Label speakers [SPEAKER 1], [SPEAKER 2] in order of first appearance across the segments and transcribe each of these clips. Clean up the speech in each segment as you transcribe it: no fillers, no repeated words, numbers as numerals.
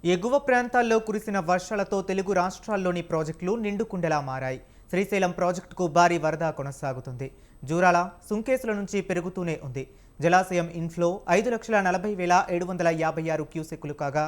[SPEAKER 1] ఎగువ ప్రాంతాల్లో కురిసిన వర్షాలతో తెలుగు రాష్ట్రాల్లోని ప్రాజెక్టులు నిండుకుండలా మారాయి. శ్రీశైలం ప్రాజెక్టుకు భారీ వరద కొనసాగుతుంది. జూరాల, సుంకేసుల నుంచి పెరుగుతూనే ఉంది. జలాశయం ఇన్ఫ్లో 5,40,756 క్యూసెక్కులు కాగా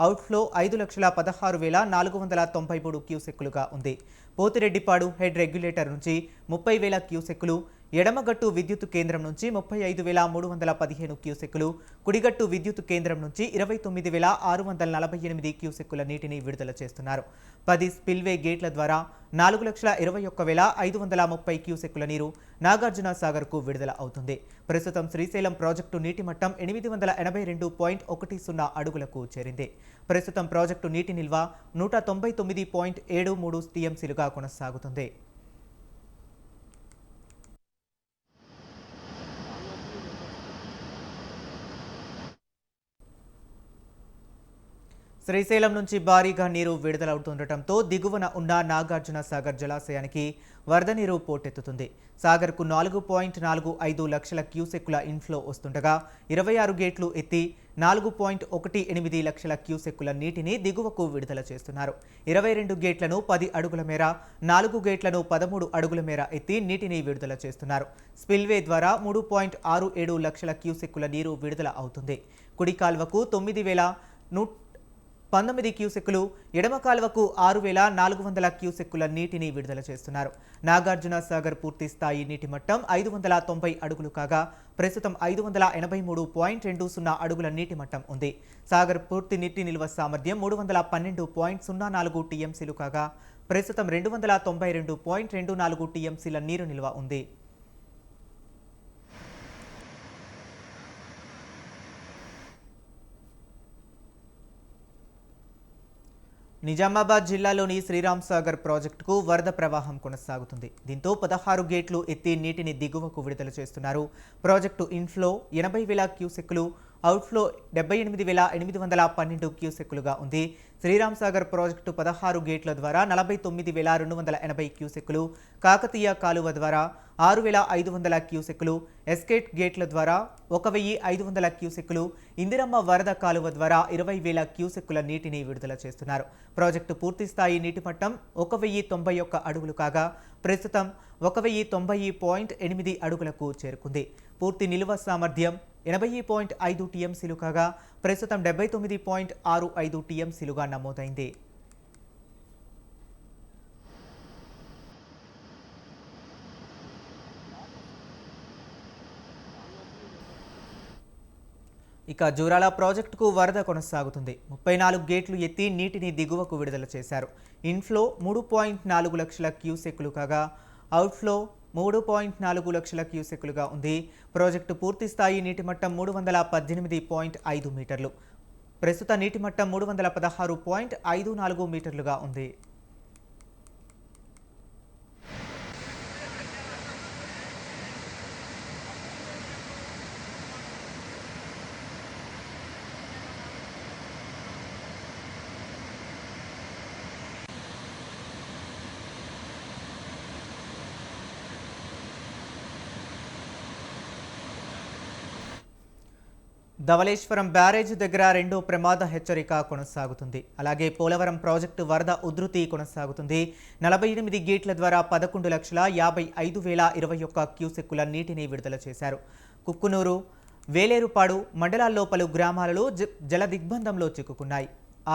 [SPEAKER 1] అవుట్ఫ్లో 5,16,493 క్యూసెక్కులుగా ఉంది. పోతిరెడ్డిపాడు హెడ్ రెగ్యులేటర్ నుంచి 30,000 క్యూసెక్కులు, ఎడమగట్టు విద్యుత్ కేంద్రం నుంచి 35,315 క్యూసెక్కులు, కుడిగట్టు విద్యుత్ కేంద్రం నుంచి 29,648 క్యూసెక్కుల నీటిని విడుదల చేస్తున్నారు. 10 స్పిల్వే గేట్ల ద్వారా 4,21,530 క్యూసెక్కుల నీరు నాగార్జున సాగర్కు విడుదల అవుతుంది. ప్రస్తుతం శ్రీశైలం ప్రాజెక్టు నీటి మట్టం 882.10 అడుగులకు చేరింది. ప్రస్తుతం ప్రాజెక్టు నీటి నిల్వ 199.73 టీఎంసీలుగా కొనసాగుతుంది. శ్రీశైలం నుంచి భారీగా నీరు విడుదలవుతుండటంతో దిగువన ఉన్న నాగార్జున సాగర్ జలాశయానికి వరద నీరు పోటెత్తుతుంది. సాగర్కు 4.45 లక్షల క్యూసెక్కుల ఇన్ఫ్లో వస్తుండగా 26 గేట్లు ఎత్తి 4.18 లక్షల క్యూసెక్కుల నీటిని దిగువకు విడుదల చేస్తున్నారు. 22 గేట్లను 10 అడుగుల మేర, 4 గేట్లను 13 అడుగుల మేర ఎత్తి నీటిని విడుదల చేస్తున్నారు. స్పిల్వే ద్వారా 3.67 లక్షల క్యూసెక్కుల నీరు విడుదల అవుతుంది. కుడి కాల్వకు 9,119 క్యూసెక్కులు, ఎడమ కాల్వకు 6,400 క్యూసెక్కుల నీటిని విడుదల చేస్తున్నారు. నాగార్జున సాగర్ పూర్తి స్థాయి నీటి మట్టం 590 అడుగులు కాగా ప్రస్తుతం 583.20 అడుగుల నీటి మట్టం ఉంది. సాగర్ పూర్తి నీటి నిల్వ సామర్థ్యం 312.04 టీఎంసీలు కాగా ప్రస్తుతం 292.24 టీఎంసీల నీరు నిల్వ ఉంది. నిజామాబాద్ జిల్లాలోని శ్రీరామ్ సాగర్ ప్రాజెక్టుకు వరద ప్రవాహం కొనసాగుతుంది. దీంతో 16 గేట్లు ఎత్తి నీటిని దిగువకు విడుదల చేస్తున్నారు. ప్రాజెక్టు ఇన్ఫ్లో 80,000 క్యూసెక్కులు, అవుట్ఫ్లో 78,812 క్యూసెక్కులుగా ఉంది. శ్రీరామ్ సాగర్ ప్రాజెక్టు 16 గేట్ల ద్వారా 49,280 క్యూసెక్కులు, కాకతీయ కాలువ ద్వారా 6,500 క్యూసెక్కులు, ఎస్కేట్ గేట్ల ద్వారా 1,500 క్యూసెక్కులు, ఇందిరమ్మ వరద కాలువ ద్వారా 20,000 క్యూసెక్కుల నీటిని విడుదల చేస్తున్నారు. ప్రాజెక్టు పూర్తి స్థాయి నీటి మట్టం 1,091 అడుగులు కాగా ప్రస్తుతం 1,090.8 అడుగులకు చేరుకుంది. పూర్తి నిల్వ సామర్థ్యం 80.5 టీఎంసీలు కాగా ప్రస్తుతం 79.65 టీఎంసీలుగా నమోదైంది. ఇక జూరాల ప్రాజెక్టుకు వరద కొనసాగుతుంది. 34 గేట్లు ఎత్తి నీటిని దిగువకు విడుదల చేశారు. ఇన్ఫ్లో 3.4 లక్షల క్యూసెక్కులు కాగా అవుట్ఫ్లో 3.4 లక్షల క్యూసెక్కులుగా ఉంది. ప్రాజెక్టు పూర్తి స్థాయి నీటి మట్టం 318.5 మీటర్లు. ప్రస్తుత నీటి మట్టం 316.54 మీటర్లుగా ఉంది. ధవళేశ్వరం బ్యారేజ్ దగ్గర రెండో ప్రమాద హెచ్చరిక కొనసాగుతుంది. అలాగే పోలవరం ప్రాజెక్టు వరద ఉధృతి కొనసాగుతుంది. 48 గేట్ల ద్వారా 11,55,021 క్యూసెక్కుల నీటిని విడుదల చేశారు. కుక్కునూరు, వేలేరుపాడు మండలాల్లో పలు గ్రామాలలో జల దిగ్బంధంలో చిక్కుకున్నాయి.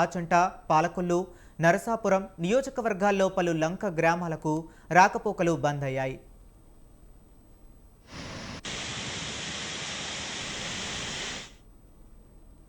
[SPEAKER 1] ఆచంట, పాలకొల్లు, నరసాపురం నియోజకవర్గాల్లో పలు లంక గ్రామాలకు రాకపోకలు బంద్ అయ్యాయి.